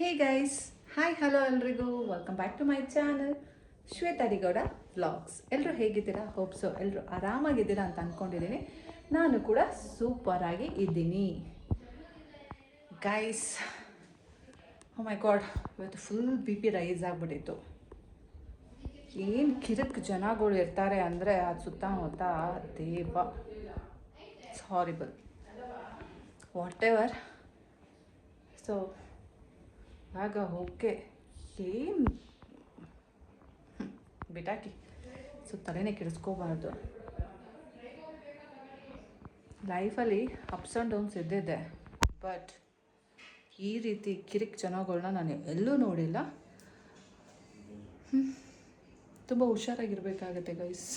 ಹೇ guys, hi hello ಎಲ್ರಿಗೂ, welcome back to my channel Shweta Adigowda vlogs. ಎಲ್ಲರೂ ಹೇಗಿದ್ದೀರಾ? ಹೋಪ್ ಸೊ ಎಲ್ಲರೂ ಆರಾಮಾಗಿದ್ದೀರಾ ಅಂತ ಅಂದ್ಕೊಂಡಿದ್ದೀನಿ. ನಾನು ಕೂಡ ಸೂಪರಾಗಿ ಇದ್ದೀನಿ ಗೈಸ್. ಓ ಮೈ ಗಾಡ್, ಇವತ್ತು ಫುಲ್ ಬಿ ಪಿ ರೈಸ್ ಆಗಿಬಿಟ್ಟಿತ್ತು. ಏನು ಕಿರಿಕ್ ಜನಗಳು ಇರ್ತಾರೆ ಅಂದರೆ ಅದು ಸುತ್ತಮುತ್ತ ದೇವ, it's horrible, what ever. So ಆಗ ಓಕೆ, ಏನು ಬಿಟಾಕಿ, ಸೊ ತಲೆನೇ ಕೆಡಿಸ್ಕೋಬಾರ್ದು. ಲೈಫಲ್ಲಿ ಅಪ್ಸ್ ಆ್ಯಂಡ್ ಡೌನ್ಸ್ ಇದ್ದಿದ್ದೆ, ಬಟ್ ಈ ರೀತಿ ಕಿರಿಕ್ ಜನಗಳನ್ನ ನಾನು ಎಲ್ಲೂ ನೋಡಿಲ್ಲ. ತುಂಬ ಹುಷಾರಾಗಿರ್ಬೇಕಾಗತ್ತೆ ಗೈಸ್.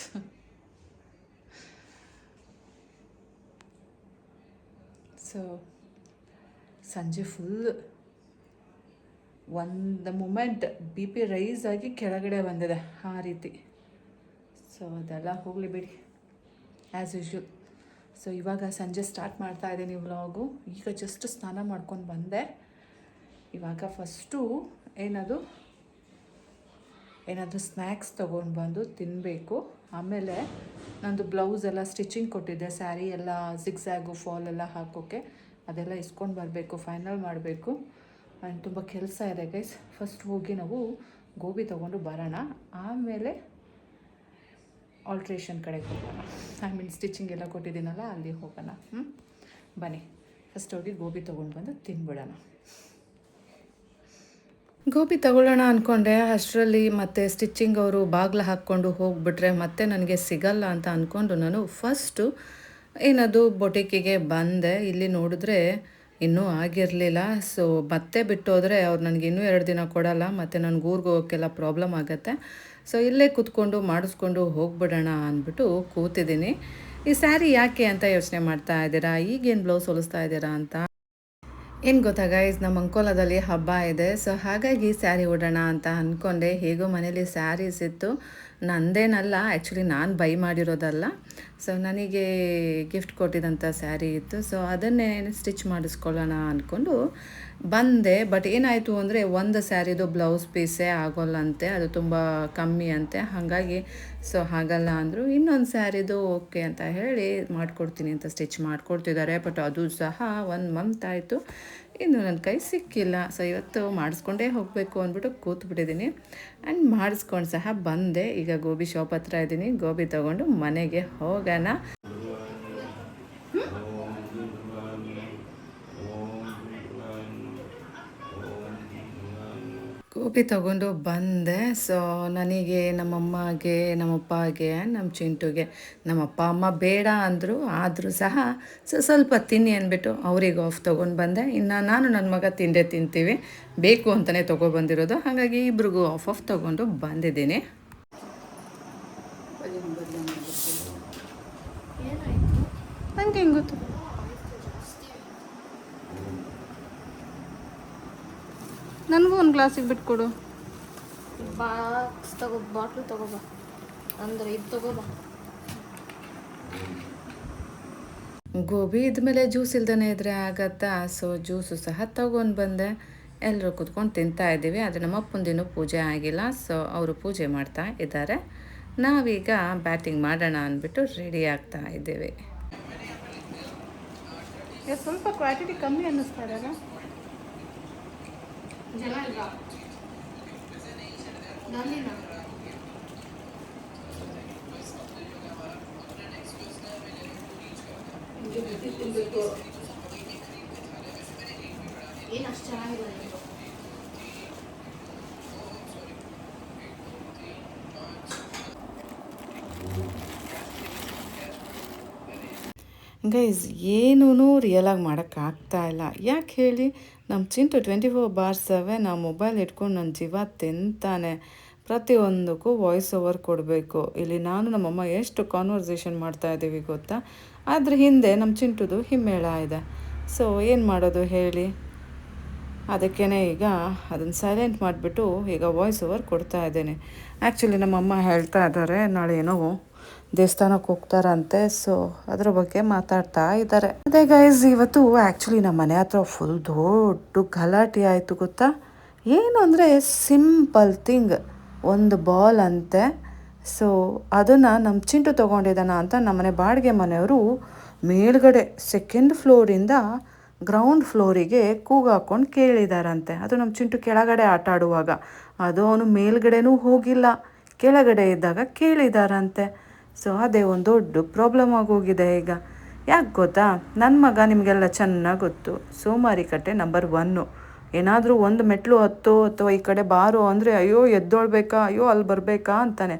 ಸೊ ಸಂಜೆ ಫುಲ್ ಒಂದು ಮೂಮೆಂಟ್ ಬಿ ಪಿ ರೈಸ್ ಆಗಿ ಕೆಳಗಡೆ ಬಂದಿದೆ ಆ ರೀತಿ. ಸೊ ಅದೆಲ್ಲ ಹೋಗಲಿ ಬಿಡಿ, ಆ್ಯಸ್ ಯೂಶ್ವಲ್. ಸೊ ಇವಾಗ ಸಂಜೆ ಸ್ಟಾರ್ಟ್ ಮಾಡ್ತಾ ಇದ್ದೀನಿ ವ್ಲಾಗು. ಈಗ ಜಸ್ಟ್ ಸ್ನಾನ ಮಾಡ್ಕೊಂಡು ಬಂದೆ. ಇವಾಗ ಫಸ್ಟು ಏನಾದರೂ ಸ್ನ್ಯಾಕ್ಸ್ ತೊಗೊಂಡು ಬಂದು ತಿನ್ನಬೇಕು. ಆಮೇಲೆ ನಂದು ಬ್ಲೌಸ್ ಎಲ್ಲ ಸ್ಟಿಚಿಂಗ್ ಕೊಟ್ಟಿದ್ದೆ, ಸ್ಯಾರಿ ಎಲ್ಲ ಜಿಗ್ಜ್ಯಾಗು ಫಾಲ್ ಎಲ್ಲ ಹಾಕೋಕ್ಕೆ, ಅದೆಲ್ಲ ಇಸ್ಕೊಂಡು ಬರಬೇಕು, ಫೈನಲ್ ಮಾಡಬೇಕು. ಆ್ಯಂಡ್ ತುಂಬ ಕೆಲಸ ಇದೆ ಗೈಸ್. ಫಸ್ಟ್ ಹೋಗಿ ನಾವು ಗೋಬಿ ತೊಗೊಂಡು ಬರೋಣ, ಆಮೇಲೆ ಆಲ್ಟ್ರೇಷನ್ ಕಡೆಗೆ ಹೋಗೋಣ. ಐ ಮೀನ್ ಸ್ಟಿಚಿಂಗ್ ಎಲ್ಲ ಕೊಟ್ಟಿದ್ದೀನಲ್ಲ, ಅಲ್ಲಿ ಹೋಗೋಣ. ಬನ್ನಿ, ಫಸ್ಟ್ ಹೋಗಿ ಗೋಬಿ ತೊಗೊಂಡು ಬಂದು ತಿನ್ಬಿಡೋಣ. ಗೋಬಿ ತಗೊಳ್ಳೋಣ ಅಂದ್ಕೊಂಡೆ, ಅಷ್ಟರಲ್ಲಿ ಮತ್ತೆ ಸ್ಟಿಚಿಂಗ್ ಅವರು ಬಾಗಿಲು ಹಾಕ್ಕೊಂಡು ಹೋಗಿಬಿಟ್ರೆ ಮತ್ತೆ ನನಗೆ ಸಿಗಲ್ಲ ಅಂತ ಅಂದ್ಕೊಂಡು ನಾನು ಫಸ್ಟು ಏನದು ಬೊಟಿಕಿಗೆ ಬಂದೆ. ಇಲ್ಲಿ ನೋಡಿದ್ರೆ ಇನ್ನೂ ಆಗಿರಲಿಲ್ಲ. ಸೊ ಮತ್ತೆ ಬಿಟ್ಟು ಹೋದರೆ ಅವ್ರು ನನಗೆ ಇನ್ನೂ 2 ದಿನ ಕೊಡಲ್ಲ, ಮತ್ತು ನನಗೆ ಊರಿಗೆ ಹೋಗೋಕ್ಕೆಲ್ಲ ಪ್ರಾಬ್ಲಮ್ ಆಗುತ್ತೆ. ಸೊ ಇಲ್ಲೇ ಕೂತ್ಕೊಂಡು ಮಾಡಿಸ್ಕೊಂಡು ಹೋಗ್ಬಿಡೋಣ ಅಂದ್ಬಿಟ್ಟು ಕೂತಿದ್ದೀನಿ. ಈ ಸ್ಯಾರಿ ಯಾಕೆ ಅಂತ ಯೋಚನೆ ಮಾಡ್ತಾ ಇದ್ದೀರಾ? ಈಗೇನು ಬ್ಲೌಸ್ ಹೊಲಿಸ್ತಾ ಇದ್ದೀರಾ ಅಂತ. ಏನು ಗೊತ್ತಾ ಗೈಸ್, ನಮ್ಮ ಅಂಕೋಲಾದಲ್ಲಿ ಹಬ್ಬ ಇದೆ. ಸೊ ಹಾಗಾಗಿ ಸ್ಯಾರಿ ಉಡೋಣ ಅಂತ ಅಂದ್ಕೊಂಡೆ. ಹೇಗೋ ಮನೇಲಿ ಸ್ಯಾರೀಸ್ ಇತ್ತು, ನಂದೇನಲ್ಲ, ಆ್ಯಕ್ಚುಲಿ ನಾನು ಬೈ ಮಾಡಿರೋದಲ್ಲ. ಸೊ ನನಗೆ ಗಿಫ್ಟ್ ಕೊಟ್ಟಿದ್ದಂಥ ಸ್ಯಾರಿ ಇತ್ತು. ಸೊ ಅದನ್ನೇ ಸ್ಟಿಚ್ ಮಾಡಿಸ್ಕೊಳ್ಳೋಣ ಅಂದ್ಕೊಂಡು ಬಂದೆ. ಬಟ್ ಏನಾಯಿತು ಅಂದರೆ, ಒಂದು ಸ್ಯಾರಿದು ಬ್ಲೌಸ್ ಪೀಸೇ ಆಗೋಲ್ಲಂತೆ, ಅದು ತುಂಬ ಕಮ್ಮಿ ಅಂತೆ. ಹಾಗಾಗಿ ಸೊ ಹಾಗಲ್ಲ ಅಂದರು. ಇನ್ನೊಂದು ಸ್ಯಾರಿದು ಓಕೆ ಅಂತ ಹೇಳಿ ಮಾಡಿಕೊಡ್ತೀನಿ ಅಂತ ಸ್ಟಿಚ್ ಮಾಡಿಕೊಡ್ತಿದ್ದಾರೆ. ಬಟ್ ಅದು ಸಹ 1 ಮಂತ್ ಆಯಿತು, ಇನ್ನು ನನ್ನ ಕೈ ಸಿಕ್ಕಿಲ್ಲ. ಸೊ ಇವತ್ತು ಮಾಡಿಸ್ಕೊಂಡೇ ಹೋಗಬೇಕು ಅಂದ್ಬಿಟ್ಟು ಕೂತ್ಬಿಟ್ಟಿದ್ದೀನಿ. ಆ್ಯಂಡ್ ಮಾಡಿಸ್ಕೊಂಡು ಸಹ ಬಂದೆ. ಈಗ ಗೋಬಿ ಶಾಪ್ ಹತ್ರ ಇದ್ದೀನಿ, ಗೋಬಿ ತೊಗೊಂಡು ಮನೆಗೆ ಹೋಗೋಣ. ಗೋಬಿ ತೊಗೊಂಡು ಬಂದೆ. ಸೊ ನನಗೆ, ನಮ್ಮಮ್ಮಗೆ, ನಮ್ಮಪ್ಪಗೆ, ನಮ್ಮ ಚಿಂಟುಗೆ, ನಮ್ಮ ಅಪ್ಪ ಅಮ್ಮ ಬೇಡ ಅಂದರು, ಆದರೂ ಸಹ ಸ್ವಲ್ಪ ತಿನ್ನಿ ಅಂದ್ಬಿಟ್ಟು ಅವ್ರಿಗೆ ಆಫ್ ತೊಗೊಂಡು ಬಂದೆ. ಇನ್ನು ನಾನು ನನ್ನ ಮಗ ತಿಂತೀವಿ, ಬೇಕು ಅಂತಲೇ ತೊಗೊಬಂದಿರೋದು. ಹಾಗಾಗಿ ಇಬ್ರಿಗೂ ಆಫ್ ತೊಗೊಂಡು ಬಂದಿದ್ದೀನಿ. ನನಗೆ ಹೆಂಗೆ ಗೊತ್ತು? ನನಗೂ ಒಂದು ಗ್ಲಾಸಿಗೆ ಬಿಟ್ಕೊಡು. ಬಾಕ್ಸ್ ತಗೋ, ಬಾಟ್ಲು ತಗೋಬಾ, ಅಂದರೆ ಇದು ತಗೋಬಾ. ಗೋಬಿ ಇದ್ಮೇಲೆ ಜ್ಯೂಸ್ ಇಲ್ದೇ ಇದ್ರೆ ಆಗತ್ತಾ? ಸೊ ಜ್ಯೂಸು ಸಹ ತೊಗೊಂಡು ಬಂದೆ. ಎಲ್ಲರೂ ಕುತ್ಕೊಂಡು ತಿಂತಾ ಇದ್ದೀವಿ. ಆದರೆ ನಮ್ಮಪ್ಪಂದಿನೂ ಪೂಜೆ ಆಗಿಲ್ಲ. ಸೊ ಅವರು ಪೂಜೆ ಮಾಡ್ತಾ ಇದ್ದಾರೆ. ನಾವೀಗ ಬ್ಯಾಟಿಂಗ್ ಮಾಡೋಣ ಅಂದ್ಬಿಟ್ಟು ರೆಡಿ ಆಗ್ತಾ ಇದ್ದೀವಿ. ಸ್ವಲ್ಪ ಕ್ವಾಂಟಿಟಿ ಕಮ್ಮಿ ಅನ್ನಿಸ್ತಾ ಇದ್ದಾರೆ. ಜನ ಇಲ್ವಾ? ನಾನಿಲ್ಲ. ಏನು ಅಷ್ಟು ಚೆನ್ನಾಗಿಲ್ಲ ನಿಮಗೆ? ಗೈಸ್, ಏನೂ ರಿಯಲಾಗಿ ಮಾಡೋಕ್ಕಾಗ್ತಾ ಇಲ್ಲ. ಯಾಕೆ ಹೇಳಿ? ನಮ್ಮ ಚಿಂಟು 24/7 ನಾವು ಮೊಬೈಲ್ ಇಟ್ಕೊಂಡು ನನ್ನ ಜೀವ ತಿಂತಾನೆ. ಪ್ರತಿಯೊಂದಕ್ಕೂ ವಾಯ್ಸ್ ಓವರ್ ಕೊಡಬೇಕು. ಇಲ್ಲಿ ನಾನು ನಮ್ಮಮ್ಮ ಎಷ್ಟು ಕಾನ್ವರ್ಸೇಷನ್ ಮಾಡ್ತಾಯಿದ್ದೀವಿ ಗೊತ್ತಾ? ಅದ್ರ ಹಿಂದೆ ನಮ್ಮ ಚಿಂಟುದು ಹಿಮ್ಮೇಳ ಇದೆ. ಸೊ ಏನು ಮಾಡೋದು ಹೇಳಿ? ಅದಕ್ಕೇ ಈಗ ಅದನ್ನು ಸೈಲೆಂಟ್ ಮಾಡಿಬಿಟ್ಟು ಈಗ ವಾಯ್ಸ್ ಓವರ್ ಕೊಡ್ತಾ ಇದ್ದೇನೆ. ಆ್ಯಕ್ಚುಲಿ ನಮ್ಮಮ್ಮ ಹೇಳ್ತಾ ಇದ್ದಾರೆ, ನಾಳೆ ಏನೋ ದೇವಸ್ಥಾನಕ್ಕೆ ಹೋಗ್ತಾರಂತೆ. ಸೊ ಅದ್ರ ಬಗ್ಗೆ ಮಾತಾಡ್ತಾ ಇದ್ದಾರೆ. ಅದೇ ಗೈಸ್, ಇವತ್ತು ಆ್ಯಕ್ಚುಲಿ ನಮ್ಮ ಮನೆ ಹತ್ರ ಫುಲ್ ದೊಡ್ಡ ಗಲಾಟೆ ಆಯಿತು ಗೊತ್ತಾ. ಏನು ಅಂದರೆ ಸಿಂಪಲ್ ಥಿಂಗ್, ಒಂದು ಬಾಲ್ ಅಂತೆ. ಸೊ ಅದನ್ನು ನಮ್ಮ ಚಿಂಟು ತೊಗೊಂಡಿದ್ದಾನ ಅಂತ ನಮ್ಮನೆ ಬಾಡಿಗೆ ಮನೆಯವರು ಮೇಲ್ಗಡೆ ಸೆಕೆಂಡ್ ಫ್ಲೋರಿಂದ ಗ್ರೌಂಡ್ ಫ್ಲೋರಿಗೆ ಕೂಗಾಕೊಂಡು ಕೇಳಿದಾರಂತೆ. ಅದು ನಮ್ಮ ಚಿಂಟು ಕೆಳಗಡೆ ಆಟ ಆಡುವಾಗ, ಅದು ಅವನು ಮೇಲ್ಗಡೆನೂ ಹೋಗಿಲ್ಲ, ಕೆಳಗಡೆ ಇದ್ದಾಗ ಕೇಳಿದಾರಂತೆ. ಸೊ ಅದೇ ಒಂದು ದೊಡ್ಡ ಪ್ರಾಬ್ಲಮ್ ಆಗೋಗಿದೆ ಈಗ. ಯಾಕೆ ಗೊತ್ತಾ, ನನ್ನ ಮಗ ನಿಮಗೆಲ್ಲ ಚೆನ್ನಾಗಿ ಗೊತ್ತು, ಸೋಮಾರಿಕಟ್ಟೆ ನಂಬರ್ 1. ಏನಾದರೂ ಒಂದು ಮೆಟ್ಲು ಹತ್ತೋ ಅಥವಾ ಈ ಕಡೆ ಬಾರೋ ಅಂದರೆ ಅಯ್ಯೋ ಎದ್ದೊಳ್ಬೇಕಾ, ಅಯ್ಯೋ ಅಲ್ಲಿ ಬರಬೇಕಾ ಅಂತಾನೆ.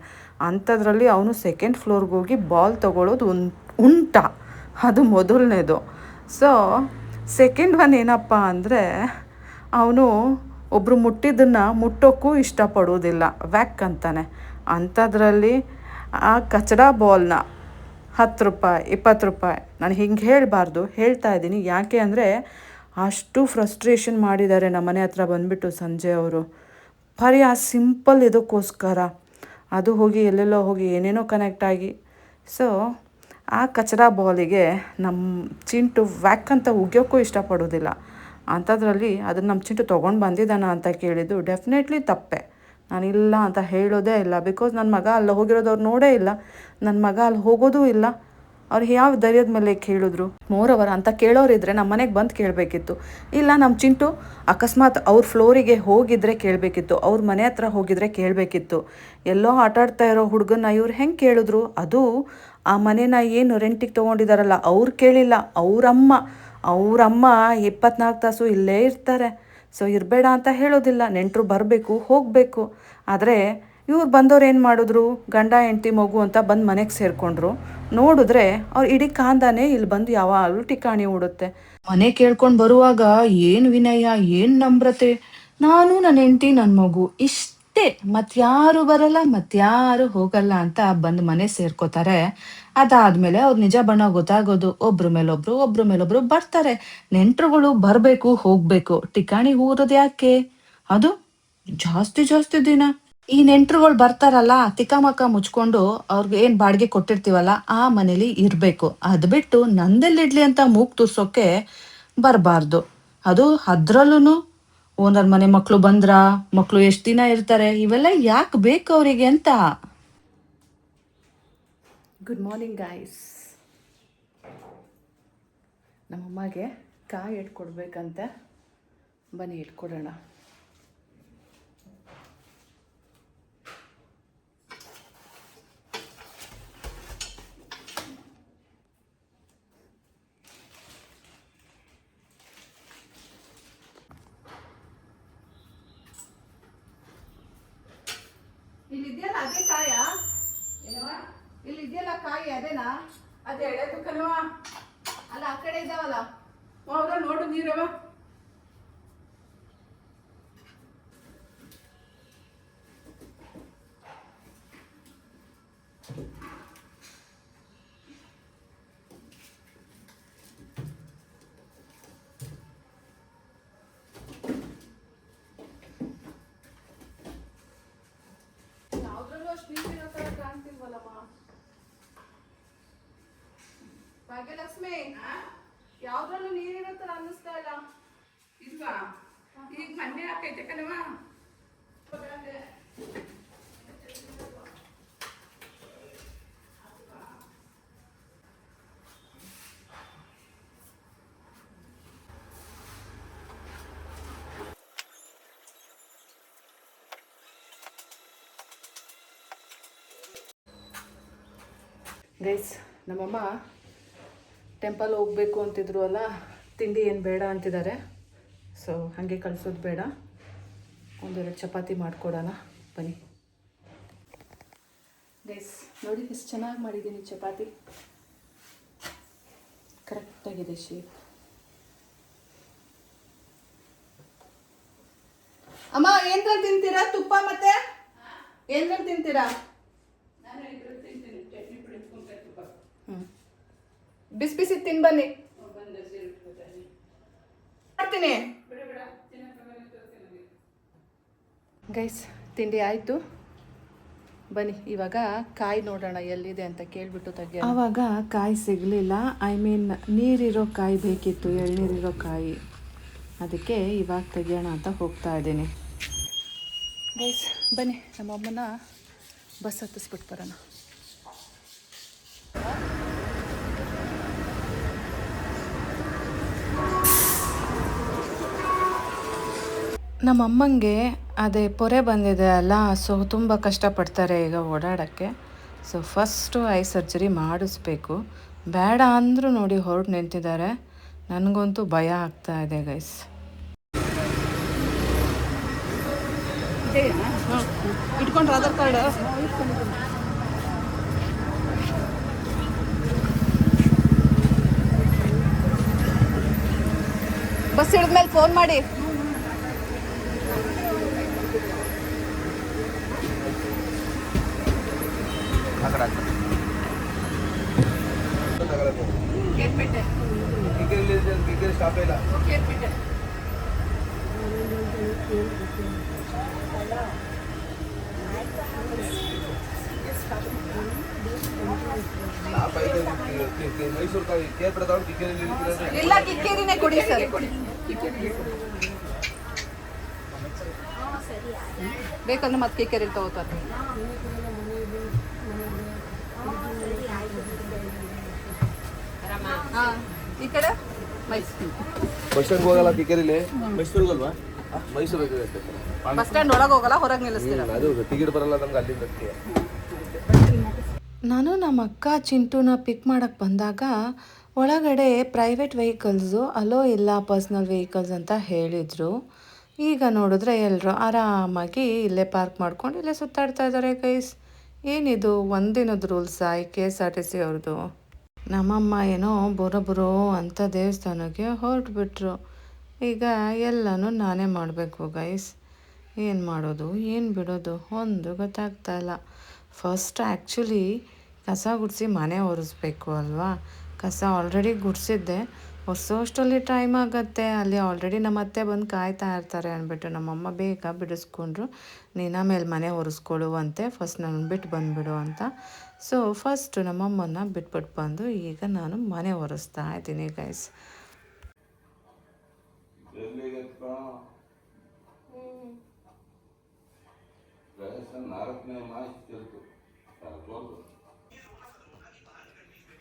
ಅಂಥದ್ರಲ್ಲಿ ಅವನು ಸೆಕೆಂಡ್ ಫ್ಲೋರ್ಗೆ ಹೋಗಿ ಬಾಲ್ ತೊಗೊಳ್ಳೋದು ಉಂಟ, ಅದು ಮೊದಲನೇದು. ಸೊ ಸೆಕೆಂಡ್ ಒನ್ ಏನಪ್ಪ ಅಂದರೆ, ಅವನು ಒಬ್ಬರು ಮುಟ್ಟಿದ್ದನ್ನು ಮುಟ್ಟೋಕ್ಕೂ ಇಷ್ಟಪಡೋದಿಲ್ಲ, ವ್ಯಾಕ್ ಅಂತಾನೆ. ಅಂಥದ್ರಲ್ಲಿ ಆ ಕಚಡ ಬಾಲ್ನ 10 ರೂಪಾಯಿ 20 ರೂಪಾಯಿ, ನಾನು ಹಿಂಗೆ ಹೇಳಬಾರ್ದು, ಹೇಳ್ತಾ ಇದ್ದೀನಿ. ಯಾಕೆ ಅಂದರೆ ಅಷ್ಟು ಫ್ರಸ್ಟ್ರೇಷನ್ ಮಾಡಿದ್ದಾರೆ ನಮ್ಮ ಮನೆ ಹತ್ರ ಬಂದುಬಿಟ್ಟು ಸಂಜೆ ಅವರು. ಬರೀ ಆ ಸಿಂಪಲ್ ಇದಕ್ಕೋಸ್ಕರ ಅದು ಹೋಗಿ ಎಲ್ಲೆಲ್ಲೋ ಹೋಗಿ ಏನೇನೋ ಕನೆಕ್ಟ್ ಆಗಿ. ಸೊ ಆ ಕಚಡ ಬಾಲಿಗೆ ನಮ್ಮ ಚಿಂಟು ವ್ಯಾಕ್ ಅಂತ ಉಗಿಯೋಕ್ಕೂ ಇಷ್ಟಪಡೋದಿಲ್ಲ. ಅಂಥದ್ರಲ್ಲಿ ಅದನ್ನು ನಮ್ಮ ಚಿಂಟು ತೊಗೊಂಡು ಬಂದಿದ್ದಾನ ಅಂತ ಕೇಳಿದ್ದು ಡೆಫಿನೆಟ್ಲಿ ತಪ್ಪೆ. ನಾನಿಲ್ಲ ಅಂತ ಹೇಳೋದೇ ಇಲ್ಲ. ಬಿಕಾಸ್ ನನ್ನ ಮಗ ಅಲ್ಲಿ ಹೋಗಿರೋದು ಅವ್ರು ನೋಡೇ ಇಲ್ಲ, ನನ್ನ ಮಗ ಅಲ್ಲಿ ಹೋಗೋದೂ ಇಲ್ಲ. ಅವ್ರು ಯಾವ ಧೈರ್ಯದ ಮೇಲೆ ಕೇಳಿದ್ರು? ಮೋರವರ ಅಂತ ಕೇಳೋರಿದ್ರೆ ನಮ್ಮ ಮನೆಗೆ ಬಂದು ಕೇಳಬೇಕಿತ್ತು. ಇಲ್ಲ ನಮ್ಮ ಚಿಂಟು ಅಕಸ್ಮಾತ್ ಅವ್ರ ಫ್ಲೋರಿಗೆ ಹೋಗಿದ್ರೆ ಕೇಳಬೇಕಿತ್ತು, ಅವ್ರ ಮನೆ ಹತ್ರ ಹೋಗಿದ್ರೆ ಕೇಳಬೇಕಿತ್ತು. ಎಲ್ಲೋ ಆಟಾಡ್ತಾ ಇರೋ ಹುಡುಗನ್ನ ಇವ್ರು ಹೆಂಗೆ ಕೇಳಿದ್ರು? ಅದು ಆ ಮನೇನ ಏನು ರೆಂಟಿಗೆ ತೊಗೊಂಡಿದ್ದಾರಲ್ಲ ಅವ್ರು ಕೇಳಿಲ್ಲ, ಅವರಮ್ಮ 24 ತಾಸು ಇಲ್ಲೇ ಇರ್ತಾರೆ. ಸೊ ಇರಬೇಡ ಅಂತ ಹೇಳೋದಿಲ್ಲ, ನೆಂಟರು ಬರಬೇಕು ಹೋಗಬೇಕು. ಆದರೆ ಇವ್ರು ಬಂದವ್ರು ಏನು ಮಾಡಿದ್ರು? ಗಂಡ ಹೆಂಡತಿ ಮಗು ಅಂತ ಬಂದು ಮನೆಗೆ ಸೇರಿಕೊಂಡ್ರು. ನೋಡಿದ್ರೆ ಅವ್ರು ಇಡೀ ಕಾಂದಾನೆ ಇಲ್ಲಿ ಬಂದು ಯಾವಾಗಲೂ ಟಿಕಾಣಿ ಹೂಡುತ್ತೆ. ಮನೆ ಕೇಳ್ಕೊಂಡು ಬರುವಾಗ ಏನು ವಿನಯ, ಏನು ನಮ್ರತೆ, ನಾನು ನನ್ನ ಹೆಂಡತಿ ನನ್ನ ಮಗು ಇಷ್ಟೇ, ಮತ್ಯಾರು ಬರಲ್ಲ ಮತ್ಯಾರು ಹೋಗಲ್ಲ ಅಂತ ಬಂದು ಮನೆ ಸೇರ್ಕೋತಾರೆ. ಅದಾದ್ಮೇಲೆ ಅವ್ರು ನಿಜ ಬಣ್ಣ ಗೊತ್ತಾಗೋದು. ಒಬ್ರ ಮೇಲೊಬ್ರು ಬರ್ತಾರೆ. ನೆಂಟರುಗಳು ಬರಬೇಕು ಹೋಗ್ಬೇಕು, ಟಿಕಾಣಿ ಊರೋದು ಯಾಕೆ? ಅದು ಜಾಸ್ತಿ ದಿನ. ಈ ನೆಂಟರುಗಳು ಬರ್ತಾರಲ್ಲ, ತಿಕ್ಕಮಕ್ಕ ಮುಚ್ಕೊಂಡು ಅವ್ರಿಗೆ ಏನು ಬಾಡಿಗೆ ಕೊಟ್ಟಿರ್ತೀವಲ್ಲ ಆ ಮನೇಲಿ ಇರಬೇಕು. ಅದು ಬಿಟ್ಟು ನಂದೆಲ್ಲಿಡ್ಲಿ ಅಂತ ಮೂಗ್ ತೂರ್ಸೋಕೆ ಬರಬಾರ್ದು. ಅದು ಅದ್ರಲ್ಲೂ ಓನರ್ ಮನೆ ಮಕ್ಕಳು ಎಷ್ಟು ದಿನ ಇರ್ತಾರೆ, ಇವೆಲ್ಲ ಯಾಕೆ ಬೇಕು ಅವರಿಗೆ ಅಂತ. Good morning guys. ನಮ್ಮಮ್ಮಗೆ ಕಾಯಿ ಇಟ್ಕೊಡ್ಬೇಕಂತೆ, ಬನ್ನಿ ಇಟ್ಕೊಡೋಣ. ಇಲ್ಲಿದೆಯಲ್ಲ ಅದೇ ಕಾಯ? ಇಲ್ಲಿದೆಯಲ್ಲ ಕಾಯಿ ಅದೇನಾ? ಅದೇ ಎಳೆದು ಕಣವ. ಅಲ್ಲ ಆ ಕಡೆ ಇದ್ದಾವಲ್ಲ, ಹೌದಾ? ನೋಡು ನೀರವ. ಯಾವ್ದ್ರಲ್ಲೂ ಅಷ್ಟು ನೀರಿರೋ ಥರ ಕಾಣ್ತಿಲ್ವಲ್ಲಮ್ಮ. ಭಾಗ್ಯಲಕ್ಷ್ಮಿ, ಯಾವ್ದ್ರಲ್ಲೂ ನೀರಿರೋ ಥರ ಅನ್ನಿಸ್ತಾ ಇಲ್ಲ. ಇಲ್ವಾ? ಈಗ ಮೊನ್ನೆ ಹಾಕೈತೆ ಕಣವ. ಗೈಸ್, ನಮ್ಮಮ್ಮ ಟೆಂಪಲ್ ಹೋಗಬೇಕು ಅಂತಿದ್ರು ಅಲ್ಲ, ತಿಂಡಿ ಏನು ಬೇಡ ಅಂತಿದ್ದಾರೆ. ಸೊ ಹಾಗೆ ಕಳಿಸೋದು ಬೇಡ, ಒಂದೆರಡು ಚಪಾತಿ ಮಾಡಿಕೊಡೋಣ ಬನ್ನಿ. ಗೈಸ್ ನೋಡಿ ಎಷ್ಟು ಚೆನ್ನಾಗಿ ಮಾಡಿದ್ದೀನಿ ಚಪಾತಿ, ಕರೆಕ್ಟಾಗಿದೆ ಶೇಪ್. ಅಮ್ಮ ಏನ್ರಲ್ಲಿ ತಿಂತೀರಾ? ತುಪ್ಪ ಮತ್ತೆ ಏನ್ರಲ್ಲಿ ತಿಂತೀರಾ? ಬಿಸಿ ಬಿಸಿ ತಿನ್ ಬನ್ನಿ. ಮಾಡ್ತೀನಿ ಗೈಸ್. ತಿಂಡಿ ಆಯಿತು, ಬನ್ನಿ ಇವಾಗ ಕಾಯಿ ನೋಡೋಣ ಎಲ್ಲಿದೆ ಅಂತ ಕೇಳಿಬಿಟ್ಟು ತೆಗಿಯೋಣ. ಆವಾಗ ಕಾಯಿ ಸಿಗಲಿಲ್ಲ, ನೀರಿರೋ ಕಾಯಿ ಬೇಕಿತ್ತು, ಎಳ್ನೀರಿರೋ ಕಾಯಿ. ಅದಕ್ಕೆ ಇವಾಗ ತೆಗಿಯೋಣ ಅಂತ ಹೋಗ್ತಾ ಇದ್ದೀನಿ. ಗೈಸ್ ಬನ್ನಿ ನಮ್ಮ ಅಮ್ಮನ ಬಸ್ ಹತ್ತಿಸ್ಬಿಟ್ಟು ಬರೋಣ. ನಮ್ಮ ಅಮ್ಮಂಗೆ ಅದೇ ಪೊರೆ ಬಂದಿದೆ ಅಲ್ಲ, ಸೊ ತುಂಬ ಕಷ್ಟಪಡ್ತಾರೆ ಈಗ ಓಡಾಡೋಕ್ಕೆ. ಸೊ ಫಸ್ಟು ಐ ಸರ್ಜರಿ ಮಾಡಿಸ್ಬೇಕು. ಬೇಡ ಅಂದರೂ ನೋಡಿ ಹೊರಟು ನಿಂತಿದ್ದಾರೆ. ನನಗಂತೂ ಭಯ ಆಗ್ತಾ ಇದೆ ಗೈಸ್. ಇಟ್ಕೊಂಡ್ರೆ ಆಧಾರ್ ಕಾರ್ಡ್ ಬಸ್ ಹಿಡಿದ್ಮೇಲೆ ಫೋನ್ ಮಾಡಿ. ಇಲ್ಲ ಕಿಕ್ಕೇರಿನೇ ಕೊಡಿ ಸರ್. ಬೇಕಂದ್ರೆ ಮತ್ತೆ ಕಿಕ್ಕೇರಿ ತಗೋತಾರೆ. ಈ ಕಡೆ ಮೈಸೂರು ಬಸ್ ಸ್ಟ್ಯಾಂಡ್ ಹೋಗಲ್ಲ ಕಿಕ್ಕೇರಿಲಿ. ಮೈಸೂರಿಗಲ್ವಾ? ಮೈಸೂರು ಬಸ್ ಸ್ಟ್ಯಾಂಡ್ ಒಳಗೆ ಹೋಗಲ್ಲ, ಹೊರಗೆ ನಿಲ್ಲಿಸ್ತೀರ. ಅದು ಟಿಕೆಟ್ ಬರಲ್ಲ ನಮ್ಗೆ ಅಲ್ಲಿಂದ. ನಾನು ನಮ್ಮ ಅಕ್ಕ ಚಿಂಟುನ ಪಿಕ್ ಮಾಡೋಕ್ಕೆ ಬಂದಾಗ ಒಳಗಡೆ ಪ್ರೈವೇಟ್ ವೆಹಿಕಲ್ಸು ಅಲೋ ಇಲ್ಲ, ಪರ್ಸ್ನಲ್ ವೆಹಿಕಲ್ಸ್ ಅಂತ ಹೇಳಿದರು. ಈಗ ನೋಡಿದ್ರೆ ಎಲ್ಲರೂ ಆರಾಮಾಗಿ ಇಲ್ಲೇ ಪಾರ್ಕ್ ಮಾಡ್ಕೊಂಡು ಇಲ್ಲೇ ಸುತ್ತಾಡ್ತಾ ಇದ್ದಾರೆ ಗೈಸ್. ಏನಿದು ಒಂದಿನದ ರೂಲ್ಸಾ ಈ KSRTC ಅವ್ರದ್ದು? ನಮ್ಮಮ್ಮ ಏನೋ ಬುರೋ ಅಂತ ದೇವಸ್ಥಾನಕ್ಕೆ ಹೊರಟ್ಬಿಟ್ರು. ಈಗ ಎಲ್ಲನೂ ನಾನೇ ಮಾಡಬೇಕು ಗೈಸ್. ಏನು ಮಾಡೋದು ಏನು ಬಿಡೋದು ಒಂದು ಗೊತ್ತಾಗ್ತಾ ಇಲ್ಲ. ಫಸ್ಟ್ ಆ್ಯಕ್ಚುಲಿ ಕಸ ಗುಡಿಸಿ ಮನೆ ಒರೆಸ್ಬೇಕು ಅಲ್ವಾ. ಕಸ ಆಲ್ರೆಡಿ ಗುಡಿಸಿದ್ದೆ, ಒರೆಸೋಷ್ಟರಲ್ಲಿ ಟೈಮ್ ಆಗುತ್ತೆ. ಅಲ್ಲಿ ಆಲ್ರೆಡಿ ನಮ್ಮ ಅತ್ತೆ ಬಂದು ಕಾಯ್ತಾ ಇರ್ತಾರೆ ಅಂದ್ಬಿಟ್ಟು ನಮ್ಮಮ್ಮ ಬೇಗ ಬಿಡಿಸ್ಕೊಂಡ್ರು. ನೀನು ಆಮೇಲೆ ಮನೆ ಒರೆಸ್ಕೊಳ್ಳುವಂತೆ, ಫಸ್ಟ್ ನಾನು ಬಿಟ್ಟು ಬಂದುಬಿಡು ಅಂತ. ಸೊ ಫಸ್ಟು ನಮ್ಮಮ್ಮನ ಬಿಟ್ಬಿಟ್ಟು ಬಂದು ಈಗ ನಾನು ಮನೆ ಒರೆಸ್ತಾ ಇದ್ದೀನಿ ಗೈಸ್.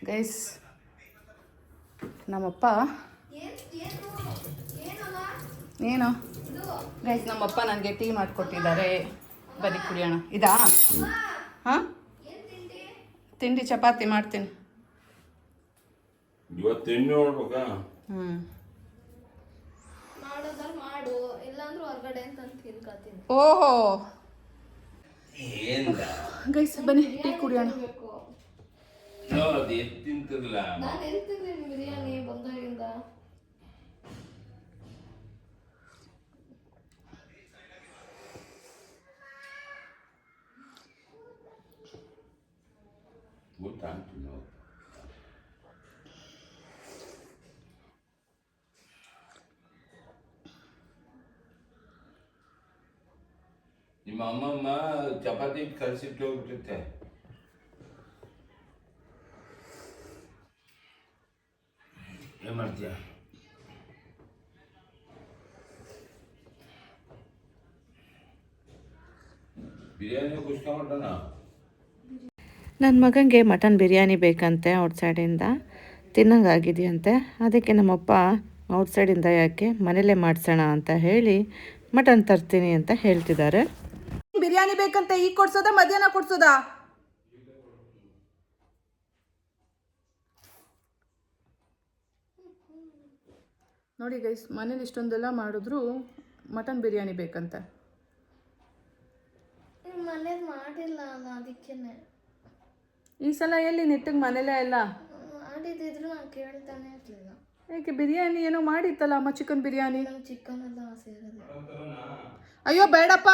ಗೈಸ್ ನಮ್ಮಪ್ಪ ಏನು ಗೈಸ್ ನಮ್ಮಪ್ಪ ನನಗೆ ಟೀ ಮಾಡಿಕೊಟ್ಟಿದ್ದಾರೆ. ಬನ್ನಿ ಕುಡಿಯೋಣ. ಇದಾ? ಹಾಂ ತಿಂಡಿ ಚಪಾತಿ ಮಾಡ್ತೀನಿ. ಇವತ್ತು ಎಣ್ಣೆ ನೋಡ್ಬೇಕಾ? ಮಾಡೋದ್ರಲ್ಲಿ ಮಾಡು, ಇಲ್ಲಾಂದ್ರೂ ಹೊರಗಡೆ ಅಂತ ತಿನ್ಕೋತೀನಿ. ಓಹೋ ಏನಿಲ್ಲ ಗೈಸ್ ಬನ್ನಿ ಟೀ ಕುಡಿಯೋಣ. ಅದು ಎತ್ತು ತಿಂತಿರಲ್ಲ. ನಾನು ಎಲ್ತಿದ್ದೀನಿ ಬಿರಿಯಾನಿ ಬಂದಾಗಿಂದ. ಗೊತ್ತಾ ಅಂತೀನಿ. ನಿಮ್ಮ ಅಮ್ಮಮ್ಮ ಚಪಾತಿ ಕಲಸಿಟ್ಟು ಹೋಗ್ಬಿಟ್ಟಿರುತ್ತೆ. ಏನು ಮಾಡ್ತೀಯ? ಬಿರಿಯಾನಿ ಕುಷ್ಕ ಮಟನ. ನನ್ನ ಮಗನಿಗೆ ಮಟನ್ ಬಿರಿಯಾನಿ ಬೇಕಂತೆ ಔಟ್ಸೈಡಿಂದ, ತಿನ್ನಂಗಾಗಿದೆಯಂತೆ. ಅದಕ್ಕೆ ನಮ್ಮಪ್ಪ ಔಟ್ಸೈಡಿಂದ ಯಾಕೆ ಮನೇಲೇ ಮಾಡಿಸೋಣ ಅಂತ ಹೇಳಿ ಮಟನ್ ತರ್ತೀನಿ ಅಂತ ಹೇಳ್ತಿದ್ದಾರೆ. ಬಿರಿಯಾನಿ ಬೇಕಂತ ಈಗ ಕೊಡ್ಸೋದಾ ಮಧ್ಯಾಹ್ನ ಕೊಡ್ಸೋದಾ? ನೋಡಿ ಗೈಸ್ ಮನೇಲಿ ಇಷ್ಟೊಂದೆಲ್ಲ ಮಾಡಿದ್ರು ಮಟನ್ ಬಿರಿಯಾನಿ ಬೇಕಂತ. ಮನೇಲಿ ಮಾಡಿಲ್ಲ ಅಲ್ಲ, ಅದಕ್ಕೇನೆ. ಈ ಸಲ ಎಲ್ಲಿ ನೆಟ್ಟಿಗೆ ಮನೇಲೇ ಇಲ್ಲ ಮಾಡಿದ್ರು ನಾನು ಕೇಳ್ತಾನೆ ಇರಲಿಲ್ಲ. ಏಕೆ ಬಿರಿಯಾನಿ ಏನೋ ಮಾಡಿತ್ತಲ್ಲ ಅಮ್ಮ, ಚಿಕನ್ ಬಿರಿಯಾನಿ. ನಂಗೆ ಚಿಕನ್ ಎಲ್ಲ ಆಸೆ ಇರೋದು. ಅಯ್ಯೋ ಬೇಡಪ್ಪ,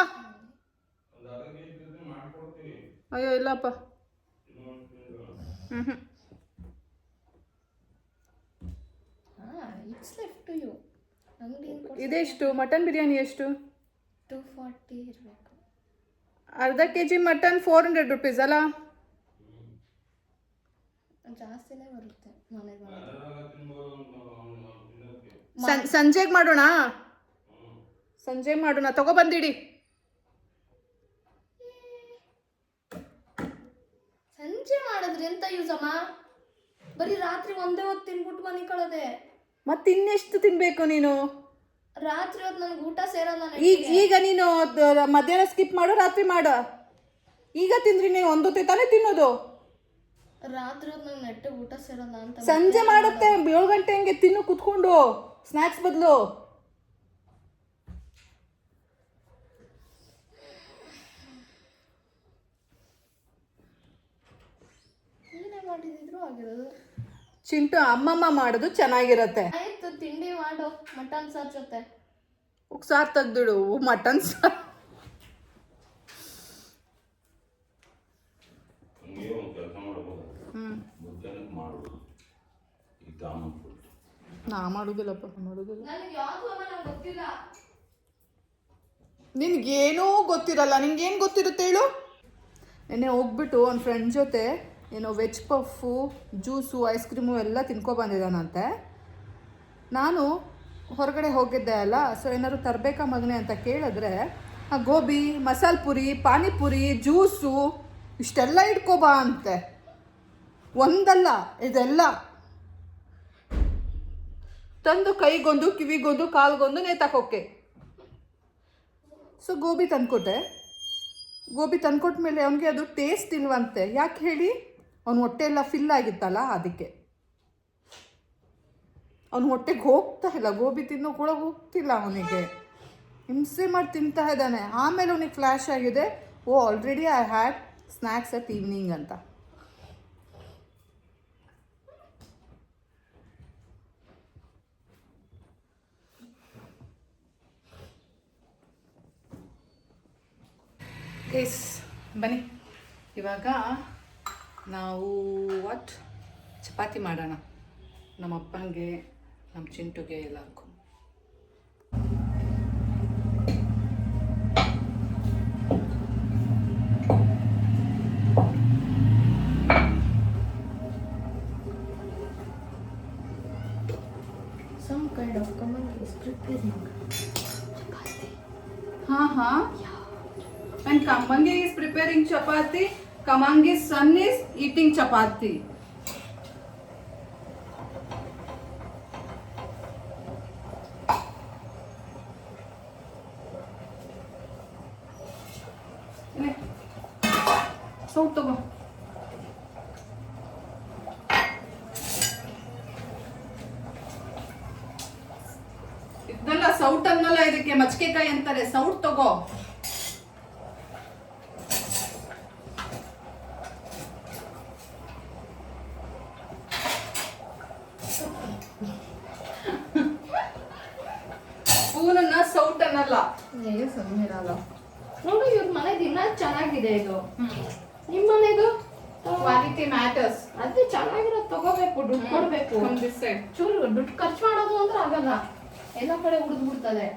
ಅಯ್ಯೋ ಇಲ್ಲಪ್ಪ. It's left to you. ಅಂಗಡಿ ಇದೆಷ್ಟು ಮಟನ್ ಬಿರಿಯಾನಿ ಎಷ್ಟು? 240 ಇರಬೇಕು. ಅರ್ಧ kg ಮಟನ್ 400 rupees ಅಲ್ಲ? ಜಾಸ್ತಿನೇ ಬರುತ್ತೆ ಮನೆಗೆ. ಸಂಜೆಗೆ ಮಾಡೋಣ, ಸಂಜೆಗೆ ಮಾಡೋಣ. ತಗೊಬಂದಿಡಿ. ಸಂಜೆ ಮಾಡಿದ್ರೆ ಎಂತ ಯೂಸ್ ಅಮ್ಮ? ಬರೀ ರಾತ್ರಿ ಒಂದೇ ಹೊತ್ತು ತಿನ್ಬಿಟ್ಟು ಮನೆ ಕಳದೆ. ಮತ್ತೆ ಇನ್ನೆಷ್ಟು ತಿನ್ಬೇಕು ನೀನು? ರಾತ್ರಿ ಹೊತ್ತು ನನ್ಗೆ ಊಟ ಸೇರಲ್ಲ. ಈಗ ನೀನು ಮಧ್ಯಾಹ್ನ ಸ್ಕಿಪ್ ಮಾಡು, ರಾತ್ರಿ ಮಾಡು. ಈಗ ತಿಂದ್ರಿ ನೀನು ಒಂದೊತ್ತೆ ತಾನೇ ತಿನ್ನೋದು. ರಾತ್ರಿ ಹೊತ್ತು ನಂಗೆ ನೆಟ್ಟಿಗೆ ಊಟ ಸೇರಲ್ಲ ಅಂತ. ಸಂಜೆ ಮಾಡುತ್ತೆ 7 ಗಂಟೆ ಹಂಗೆ ತಿನ್ನು ಕುತ್ಕೊಂಡು ಸ್ನ್ಯಾಕ್ಸ್ ಬದಲು. ಏನೇ ಮಾಡಿದ್ರು ಆಗಿರೋದು. ಚಿಂಟು ಅಮ್ಮಮ್ಮ ಮಾಡೋದು ಚೆನ್ನಾಗಿರತ್ತೆ. ಆಯ್ತು, ತಿಂಡಿ ಮಾಡು. ಮಟನ್ ಸಾರ್ ಜೊತೆ ಸಾರು ತೆಗ್ದಿಡು. ಮಟನ್ ಸಾರು ಹಂಗೆ ಒಂದು ಕೆಲಸ ಮಾಡ್ಬೋದು, ಮಧ್ಯಾಹ್ನಕ್ಕೆ ಮಾಡ್ಬೋದು. ಈಗ ತಾಮಂದ್ಬಿಟ್ಟು ನಾ ಮಾಡೋದಿಲ್ಲಪ್ಪ, ಮಾಡೋದಿಲ್ಲ. ನನಗೆ ಯಾವುದು ಅಮ್ಮ ನಂಗೆ ಗೊತ್ತಿಲ್ಲ. ನಿನ್ಗೇನೂ ಗೊತ್ತಿರಲ್ಲ. ನಿಂಗೇನು ಗೊತ್ತಿರುತ್ತೆ ಹೇಳು? ನೆನ್ನೆ ಹೋಗ್ಬಿಟ್ಟು ಒಂದು ಫ್ರೆಂಡ್ ಜೊತೆ ಏನೋ veg puff, juice, ice cream ಎಲ್ಲ ತಿನ್ಕೊಬಂದಿದ್ದಾನಂತೆ. ನಾನು ಹೊರಗಡೆ ಹೋಗಿದ್ದೆ ಅಲ್ಲ, ಸೊ ಏನಾದ್ರು ತರಬೇಕಾ ಮಗನೆ ಅಂತ ಕೇಳಿದ್ರೆ ಆ ಗೋಬಿ, ಮಸಾಲೆ ಪುರಿ, ಪಾನಿಪುರಿ, ಜ್ಯೂಸು ಇಷ್ಟೆಲ್ಲ ಇಟ್ಕೊಬಾ ಅಂತೆ. ಒಂದಲ್ಲ ಇದೆಲ್ಲ ತಂದು ಕೈಗೊಂದು, ಕಿವಿಗೊಂದು, ಕಾಲ್ಗೊಂದು ನೇತಾಕೋಕೆ. ಸೊ ಗೋಬಿ ತಂದ್ಕೊಟ್ಟೆ. ಗೋಬಿ ತಂದ್ಕೊಟ್ಮೇಲೆ ಅವನಿಗೆ ಅದು ಟೇಸ್ಟ್ ಇಲ್ವಂತೆ. ಯಾಕೆ ಹೇಳಿ? ಅವನ ಹೊಟ್ಟೆ ಎಲ್ಲ ಫಿಲ್ ಆಗಿತ್ತಲ್ಲ, ಅದಕ್ಕೆ. ಅವನ ಹೊಟ್ಟೆಗೆ ಹೋಗ್ತಾ ಇಲ್ಲ, ಗೋಬಿ ತಿನ್ನೋ ಕೂಡ ಹೋಗ್ತಿಲ್ಲ ಅವನಿಗೆ. ಹಿಂಸೆ ಮಾಡಿ ತಿಂತಾ ಇದ್ದಾನೆ. ಆಮೇಲೆ ಅವನಿಗೆ ಫ್ಲ್ಯಾಶ್ ಆಗಿದೆ, oh already I had snacks at evening ಅಂತ. ಎಸ್, ಬನ್ನಿ ಇವಾಗ ನಾವು ಚಪಾತಿ ಮಾಡೋಣ. ನಮ್ಮ ಅಪ್ಪನಿಗೆ, ನಮ್ಮ ಚಿಂಟುಗೆ ಎಲ್ಲರಿಗೂ. Some kind of common is preparing. Huh? And Kamangi is preparing chapati. Kamangi's son is eating chapati. ಸೌಟ್ ತಗೋ. ಇದೆಲ್ಲ ಸೌಟ್ ಅನ್ನಲ್ಲ, ಇದಕ್ಕೆ ಮಚ್ಕೆಕಾಯಿ ಅಂತಾರೆ. ಸೌಟ್ ತಗೋ. ಸ್ಪೂನನ್ನ ಸೌಟ್ ಅನ್ನಲ್ಲ. ನೋಡು, ಇವ್ರ ಮನೆ ದಿನ ಚೆನ್ನಾಗಿದೆ. ಇದು ನಿಮ್ಮ ಮನೆದು ಕ್ವಾಲಿಟಿ ಮ್ಯಾಟರ್ಸ್. ಅದೇ ಚೆನ್ನಾಗಿರೋದು ತಗೋಬೇಕು, ದುಡ್ಡು ಕೊಡ್ಬೇಕು. ಚೂರು ದುಡ್ಡು ಖರ್ಚು ಮಾಡೋದು ಅಂದ್ರೆ ಆಗಲ್ಲ, ಎಲ್ಲ ಕಡೆ ಉಳಿದು ಬಿಡ್ತದೆ.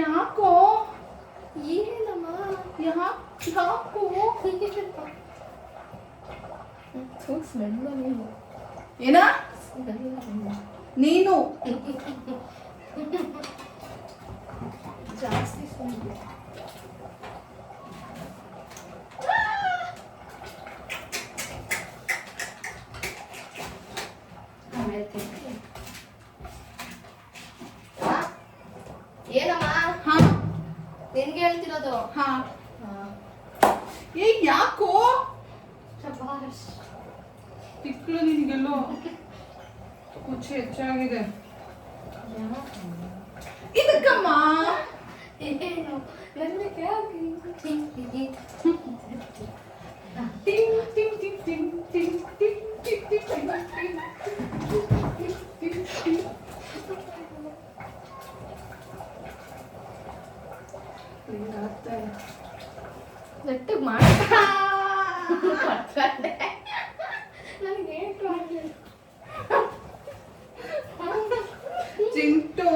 ಯಾಕೋ ಏನಮ್ಮ ಯಾಕೋ ಸ್ಮೆಲ್ ನೀನು ಏನ ನೀನು ಜಾಸ್ತಿ ಸ್ಮೆಲ್. ಏನಮ್ಮ? ಹಾ ನಿನ್ಗೆ ಹೇಳ್ತಿರೋದು. ಹಾ ಏ ಯಾಕೋ ಶಬಾಷ್. ತಿಕ್ಕಳು ನಿನಗೆಲ್ಲೋ ಕುಚ್ಚು ಹೆಚ್ಚಾಗಿದೆ. ಇದಕ್ಕಮ್ಮ ಏನು ನನಗೆ ಯಾಕೆ? ಟಿಂಗ್ ಟಿಂಗ್ ಟಿಂಗ್ ಟಿಂಗ್ ಟಿಂಗ್ ಟಿಂಗ್ ಟಿಂಗ್ ಟಿಂಗ್ ಟಿಂಗ್. ನೆಟ್ಟಿಗೆ ಮಾಡ್ಕೊಂಡೆ. ನನಗೆ ಏಟು ಆಗಲಿಲ್ಲ. ಚಿಂಟು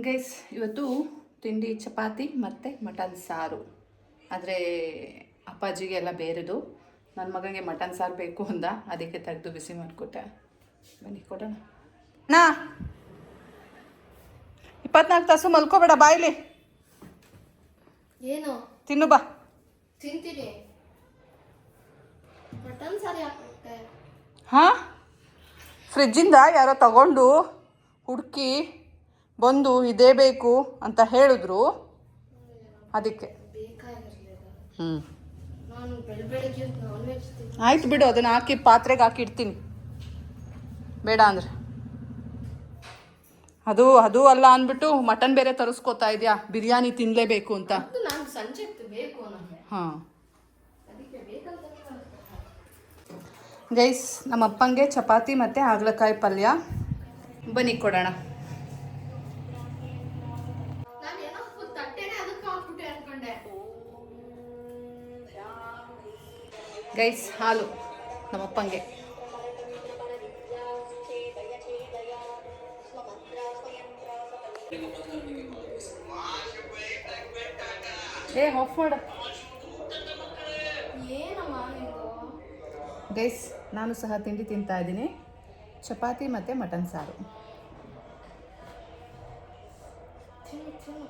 ಗೈಸ್ ಇವತ್ತು ತಿಂಡಿ ಚಪಾತಿ ಮತ್ತು ಮಟನ್ ಸಾರು. ಆದರೆ ಅಪ್ಪಾಜಿಗೆ ಎಲ್ಲ ಬೇರೆದು, ನನ್ನ ಮಗನಿಗೆ ಮಟನ್ ಸಾರು ಬೇಕು ಅಂದ, ಅದಕ್ಕೆ ತೆಗೆದು ಬಿಸಿ ಮಾಡಿಕೊಟ್ಟೆ. ಬನ್ನಿ ಕೊಡೋಣ. ನಾ 24 ತಾಸು ಮಲ್ಕೋಬೇಡ, ಬಾಯಿಲಿ ಏನು ತಿನ್ನು ಬಾ. ತಿಂತೀನಿ. ಮಟನ್ ಸಾರಿ ಹಾಕ್ಬಿಟ್ಟೆ. ಹಾಂ, ಫ್ರಿಜ್ಜಿಂದ ಯಾರೋ ತಗೊಂಡು ಹುಡುಕಿ ಬಂದು ಇದೇ ಬೇಕು ಅಂತ ಹೇಳಿದ್ರು, ಅದಕ್ಕೆ. ನಾನು ಬೆಳಗ್ಗೆ ನಾನ್ ವೆಜ್ ತಿಂತೀನಿ. ಆಯ್ತು ಬಿಡು, ಅದನ್ನು ಹಾಕಿ ಪಾತ್ರೆಗೆ ಹಾಕಿ ಇಡ್ತೀನಿ, ಬೇಡ ಅಂದರೆ. ಅದು ಅಲ್ಲ ಅಂದ್ಬಿಟ್ಟು ಮಟನ್ ಬೇರೆ ತರಿಸ್ಕೋತಾ ಇದೆಯಾ, ಬಿರಿಯಾನಿ ತಿನ್ನಲೇಬೇಕು ಅಂತ. ನಾನು ಸಂಜೆ ಬೇಕು ನನಗೆ, ಹಾಂ ಅದಕ್ಕೆ ಬೇಕಂತ. ಗೈಸ್, ನಮ್ಮ ಅಪ್ಪಂಗೆ ಚಪಾತಿ ಮತ್ತು ಹಾಗಲಕಾಯಿ ಪಲ್ಯ. ಬನ್ನಿ ಕೊಡೋಣ. ನಾನು ಏನೋ ತಟ್ಟೆನೆ ಅದಕ್ಕೆ ಹಾಕ್ಬಿಟ್ಟೆ ಅನ್ಕೊಂಡೆ. ಗೈಸ್, ಹಾಲು ನಮ್ಮಪ್ಪಂಗೆ. ಆಫ್ ಮಾಡು. ಏನಮ್ಮ ನಿಂದು? ಗೈಸ್, ನಾನು ಸಹ ತಿಂಡಿ ತಿಂತಾ ಇದ್ದೀನಿ, ಚಪಾತಿ ಮತ್ತು ಮಟನ್ ಸಾರು. ತಿನ್ನು ತಿನ್ನು.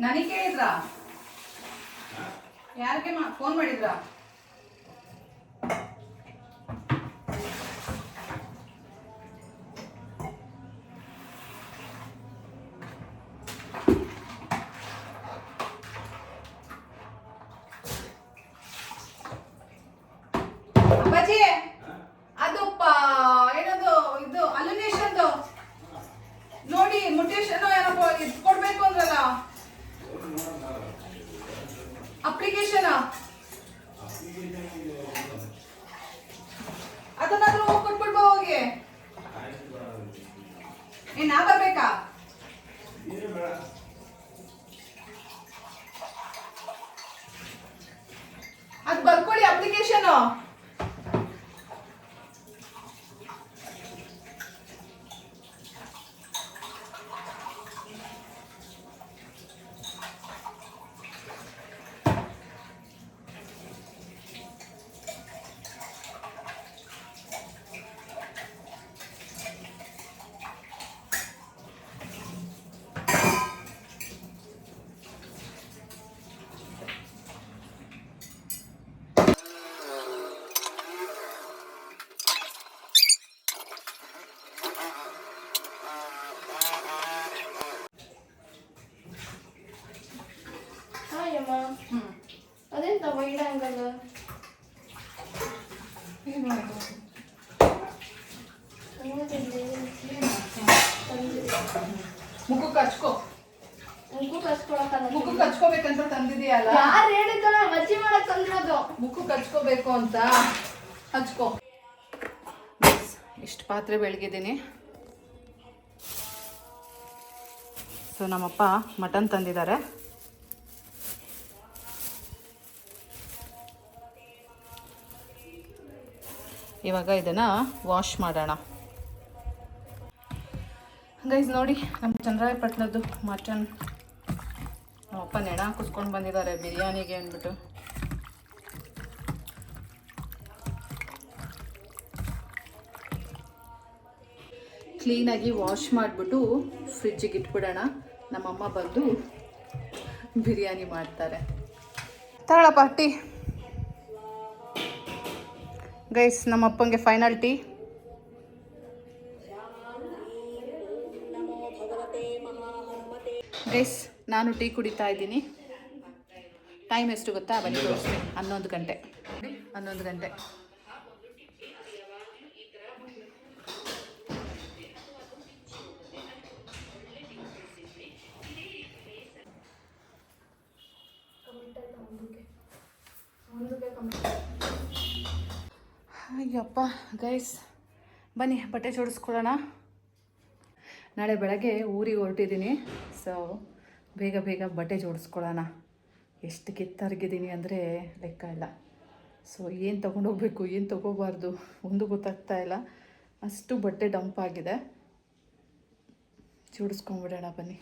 ನನಗೆ ಕೇಳಿದ್ರಾ? ಯಾರಿಗೆ ಫೋನ್ ಮಾಡಿದ್ರಾ? ಅಪ್ಪಾಜಿ, ಅದು ಏನದು ಇದು ಅಲ್ಯುನೇಷನ್ದು ನೋಡಿ, ಮುಟೇಶನ್ ಏನಪ್ಪ ಇದು ಕೊಡ್ಬೇಕು ಅಂದ್ರಲ್ಲ, ಅಪ್ಲಿಕೇಶನ್. ಅದನ್ನಾದ್ರೂ ಹೋಗಿ ಕೊಟ್ಬಿಡ್ಬೋ ಹೋಗಿ. ನಾ ಬರ್ಬೇಕಾ? ಅದು ಬರ್ಕೊಳ್ಳಿ ಅಪ್ಲಿಕೇಶನ್. ಹಾಯಮ್ಮ. ಅದೆಂತ ವೈಡ್ ಆಂಗಲ್? ಮುಖಕ್ಕೆ ಹಚ್ಕೋ. ಮುಖಕ್ಕೆ ಹಚ್ಕೋಬೇಕಂತ ತಂದಿದೀಯಲ್ಲ, ಯಾರು ಹೇಳಿದ್ದಲ್ಲ ಮಜ್ಜಿ ಮಾಡಕ್ ತಂದಿರೋದು? ಮುಖಕ್ಕೆ ಹಚ್ಕೋಬೇಕು ಅಂತ ಹಚ್ಕೋ. ಇಷ್ಟು ಪಾತ್ರೆ ಬೆಳಗಿದ್ದೀನಿ. ಸೊ ನಮ್ಮಪ್ಪ ಮಟನ್ ತಂದಿದ್ದಾರೆ. ಇವಾಗ ಇದನ್ನು ವಾಶ್ ಮಾಡೋಣ. ಗೈಸ್ ನೋಡಿ, ನಮ್ಮ ಚನ್ನರಾಯಪಟ್ಟಣದ್ದು ಮಟನ್ ನಮ್ಮಪ್ಪ ನೆಣ ಕುಸ್ಕೊಂಡು ಬಂದಿದ್ದಾರೆ ಬಿರಿಯಾನಿಗೆ ಅಂದ್ಬಿಟ್ಟು. ಕ್ಲೀನಾಗಿ ವಾಶ್ ಮಾಡಿಬಿಟ್ಟು ಫ್ರಿಜ್ಜಿಗೆ ಇಟ್ಬಿಡೋಣ. ನಮ್ಮಮ್ಮ ಬಂದು ಬಿರಿಯಾನಿ ಮಾಡ್ತಾರೆ. ತಗೊಳಪ್ಪ ಟೀ. ಗೈಸ್, ನಮ್ಮಪ್ಪಂಗೆ ಫೈನಲ್ ಟೀ. ಗೈಸ್, ನಾನು ಟೀ ಕುಡಿತಾ ಇದ್ದೀನಿ. ಟೈಮ್ ಎಷ್ಟು ಗೊತ್ತಾ? ಬನ್ನಿ ತೋರಿಸ್ತೀನಿ. 11 ಗಂಟೆ. 11 ಗಂಟೆ. ಅಯ್ಯಪ್ಪ ಗೈಸ್, ಬನ್ನಿ ಬಟ್ಟೆ ಜೋಡಿಸ್ಕೊಳ್ಳೋಣ. ನಾಳೆ ಬೆಳಗ್ಗೆ ಊರಿಗೆ ಹೊರಟಿದ್ದೀನಿ. ಸೊ ಬೇಗ ಬೇಗ ಬಟ್ಟೆ ಜೋಡಿಸ್ಕೊಳ್ಳೋಣ. ಎಷ್ಟು ಕಿತ್ತರ್ಗಿದ್ದೀನಿ ಅಂದರೆ ಲೆಕ್ಕ ಇಲ್ಲ. ಸೊ ಏನು ತೊಗೊಂಡೋಗ್ಬೇಕು, ಏನು ತೊಗೋಬಾರ್ದು ಒಂದು ಗೊತ್ತಾಗ್ತಾ ಇಲ್ಲ. ಅಷ್ಟು ಬಟ್ಟೆ ಡಂಪ್ ಆಗಿದೆ. ಜೋಡಿಸ್ಕೊಂಡ್ಬಿಡೋಣ ಬನ್ನಿ.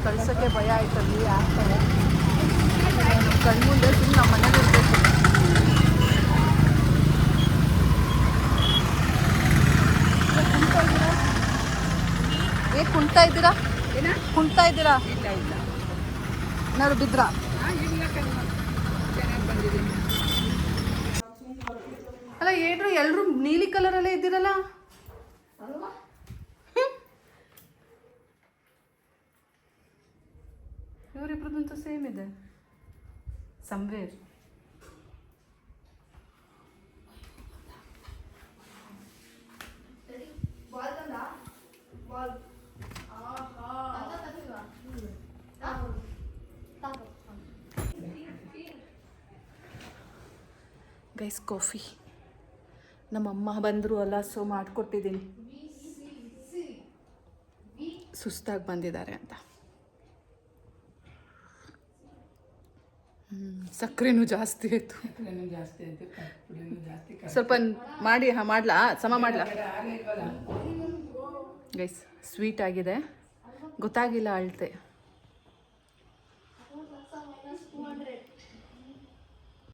ಕಳ್ಸೋಕ್ಕೆ ಭಯ ಆಯ್ತಲ್ಲಿ ಆಗ್ತಾರೆ. ಕಣ್ಮುಂದೆ ಸುಮ್ಮನೆ ನಮ್ಮ ಮನೇಲಿ ಇರಬೇಕು. ಕುಂತಾ ಇದ್ದೀರಾ? ಕುಂತಾ ಇದ್ದೀರಾ? ಏನಾದ್ರು ಬಿದ್ರಾ? ಅಲ್ಲ ಏನ್ರು ಎಲ್ಲರೂ ನೀಲಿ ಕಲರಲ್ಲೇ ಇದ್ದೀರಲ್ಲ. ಇವರಿಬ್ರದಂತೂ ಸೇಮ್ ಇದೆ. ಸಂವೇರ್ ಗೈಸ್, ಕಾಫಿ ನಮ್ಮಮ್ಮ ಬಂದರು ಅಲ್ಲ, ಸೊ ಮಾಡಿಕೊಟ್ಟಿದ್ದೀನಿ. ಸುಸ್ತಾಗಿ ಬಂದಿದ್ದಾರೆ ಅಂತ. ಸಕ್ಕರೆನೂ ಜಾಸ್ತಿ ಆಯಿತು. ಸ್ವಲ್ಪ ಮಾಡಿ ಮಾಡಲಾ? ಸಮ ಮಾಡಲಾ? ಗೈಸ್, ಸ್ವೀಟ್ ಆಗಿದೆ, ಗೊತ್ತಾಗಿಲ್ಲ ಅಳತೆ.